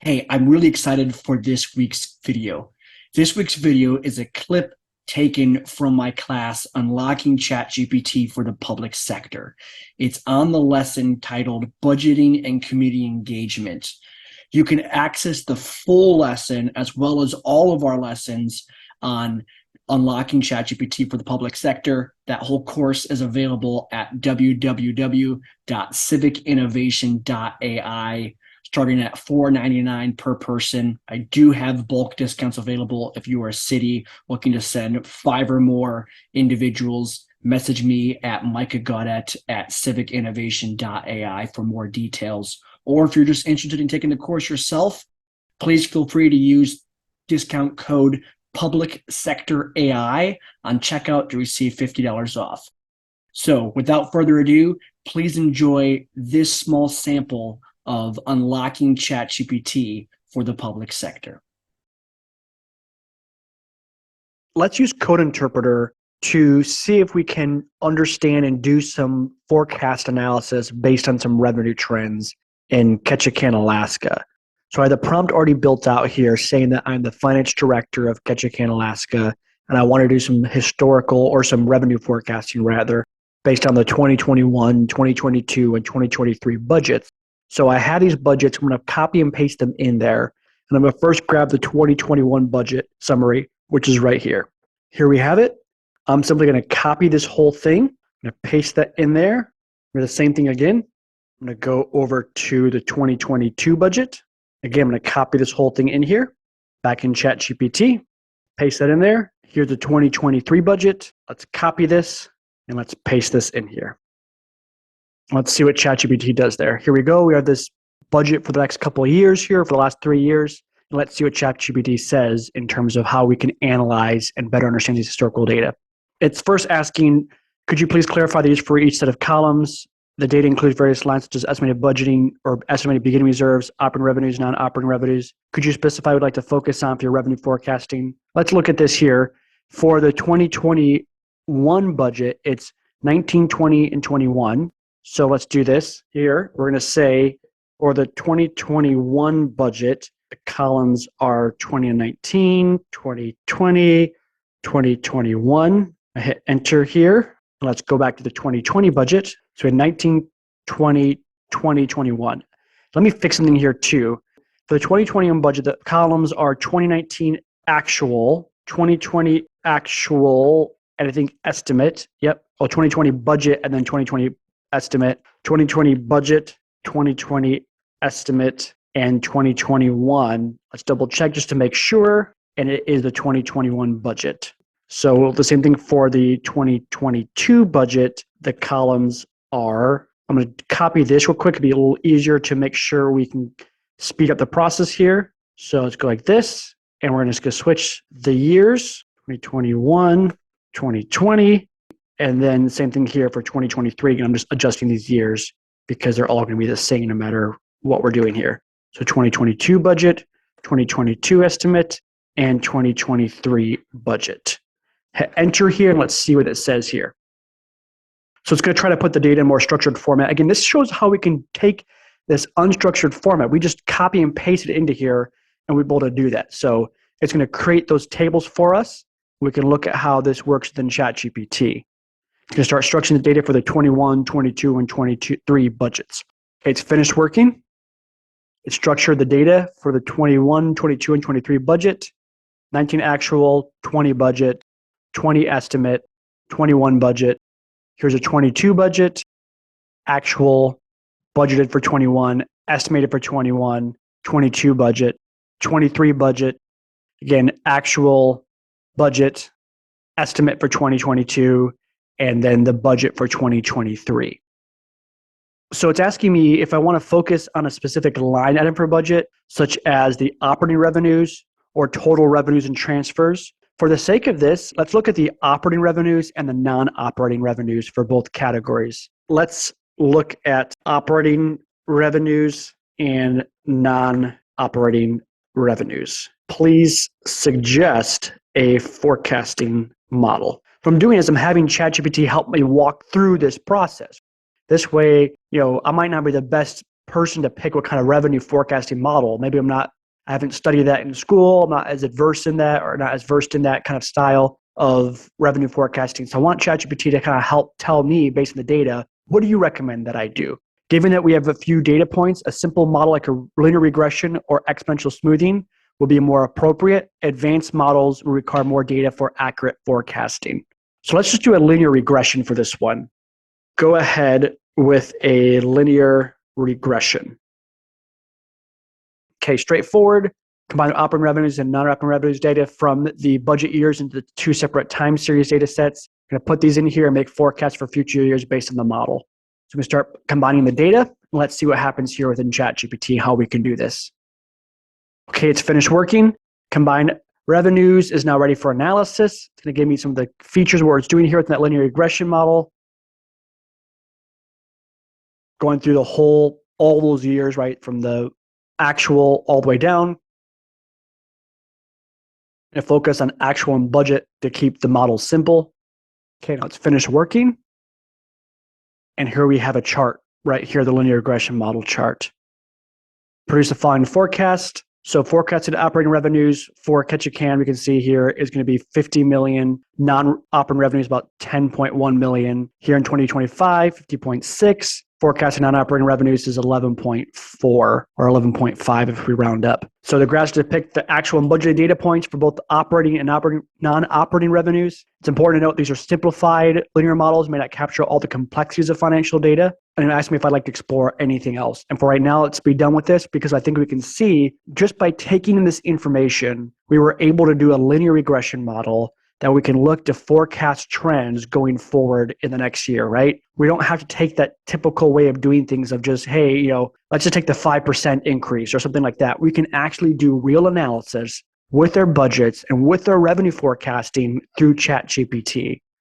Hey, I'm really excited for this week's video. This week's video is a clip taken from my class, Unlocking ChatGPT for the Public Sector. It's on the lesson titled Budgeting and Community Engagement. You can access the full lesson as well as all of our lessons on Unlocking ChatGPT for the Public Sector. That whole course is available at www.civicinnovation.ai. Starting at $4.99 per person. I do have bulk discounts available if you are a city looking to send 5 or more individuals. Message me at micahgodet@civicinnovation.ai for more details. Or if you're just interested in taking the course yourself, please feel free to use discount code PUBLICSECTORAI on checkout to receive $50 off. So without further ado, please enjoy this small sample of Unlocking ChatGPT for the Public Sector. Let's use Code Interpreter to see if we can understand and do some forecast analysis based on some revenue trends in Ketchikan, Alaska. So I have the prompt already built out here saying that I'm the finance director of Ketchikan, Alaska, and I want to do some historical or some revenue forecasting rather based on the 2021, 2022, and 2023 budgets. So I have these budgets. I'm going to copy and paste them in there. And I'm going to first grab the 2021 budget summary, which is right here. Here we have it. I'm simply going to copy this whole thing. I'm going to paste that in there. Do the same thing again. I'm going to go over to the 2022 budget. Again, I'm going to copy this whole thing in here. Back in ChatGPT. Paste that in there. Here's the 2023 budget. Let's copy this and let's paste this in here. Let's see what ChatGPT does there. Here we go. We have this budget for the next couple of years here, for the last 3 years. And let's see what ChatGPT says in terms of how we can analyze and better understand these historical data. It's first asking, could you please clarify these for each set of columns? The data includes various lines such as estimated budgeting or estimated beginning reserves, operating revenues, non-operating revenues. Could you specify what you'd like to focus on for your revenue forecasting? Let's look at this here. For the 2021 budget, it's 19, 20, and 21. So let's do this here. We're going to say, for the 2021 budget, the columns are 2019, 2020, 2021. I hit enter here. Let's go back to the 2020 budget. So we had 19, 20, 2021. Let me fix something here too. For the 2021 budget, the columns are 2019 actual, 2020 actual, and I think estimate. Yep. 2020 budget and then 2020 estimate, 2020 budget, 2020 estimate, and 2021. Let's double check just to make sure. And it is the 2021 budget. So the same thing for the 2022 budget. The columns are, I'm going to copy this real quick. It'll be a little easier to make sure we can speed up the process here. So let's go like this. And we're just going to switch the years, 2021, 2020. And then same thing here for 2023. Again, I'm just adjusting these years because they're all going to be the same no matter what we're doing here. So 2022 budget, 2022 estimate, and 2023 budget. Hit enter here and let's see what it says here. So it's going to try to put the data in more structured format. Again, this shows how we can take this unstructured format. We just copy and paste it into here and we're able to do that. So it's going to create those tables for us. We can look at how this works within ChatGPT. You can start structuring the data for the 21, 22, and 23 budgets. Okay, it's finished working. It structured the data for the 21, 22, and 23 budget, 19 actual, 20 budget, 20 estimate, 21 budget. Here's a 22 budget, actual, budgeted for 21, estimated for 21, 22 budget, 23 budget, again, actual, budget, estimate for 2022, and then the budget for 2023. So it's asking me if I want to focus on a specific line item for budget, such as the operating revenues or total revenues and transfers. For the sake of this, let's look at the operating revenues and the non-operating revenues for both categories. Let's look at operating revenues and non-operating revenues. Please suggest a forecasting model. What I'm doing is I'm having ChatGPT help me walk through this process. This way, I might not be the best person to pick what kind of revenue forecasting model. Maybe I'm not I haven't studied that in school. I'm not as adverse in that or not as versed in that kind of style of revenue forecasting. So I want ChatGPT to kind of help tell me based on the data, what do you recommend that I do? Given that we have a few data points, a simple model like a linear regression or exponential smoothing will be more appropriate. Advanced models will require more data for accurate forecasting. So let's just do a linear regression for this one. Go ahead with a linear regression. Okay, straightforward. Combine operating revenues and non-operating revenues data from the budget years into the two separate time series data sets. I'm going to put these in here and make forecasts for future years based on the model. So I'm going to start combining the data. Let's see what happens here within ChatGPT, how we can do this. Okay, it's finished working. Combine revenues is now ready for analysis. It's going to give me some of the features of what it's doing here within that linear regression model. Going through all those years, right, from the actual all the way down. And focus on actual and budget to keep the model simple. Okay, now it's finished working. And here we have a chart right here, the linear regression model chart. Produce the following forecast. So forecasted operating revenues for Ketchikan, we can see here is going to be 50 million. Non-operating revenues about 10.1 million. Here in 2025, 50.6. Forecasted non-operating revenues is 11.4 or 11.5 if we round up. So the graphs depict the actual and budgeted data points for both operating and non-operating revenues. It's important to note these are simplified linear models, may not capture all the complexities of financial data. And ask me if I'd like to explore anything else. And for right now, let's be done with this because I think we can see just by taking in this information, we were able to do a linear regression model that we can look to forecast trends going forward in the next year, right? We don't have to take that typical way of doing things of just, hey, let's just take the 5% increase or something like that. We can actually do real analysis with their budgets and with their revenue forecasting through ChatGPT.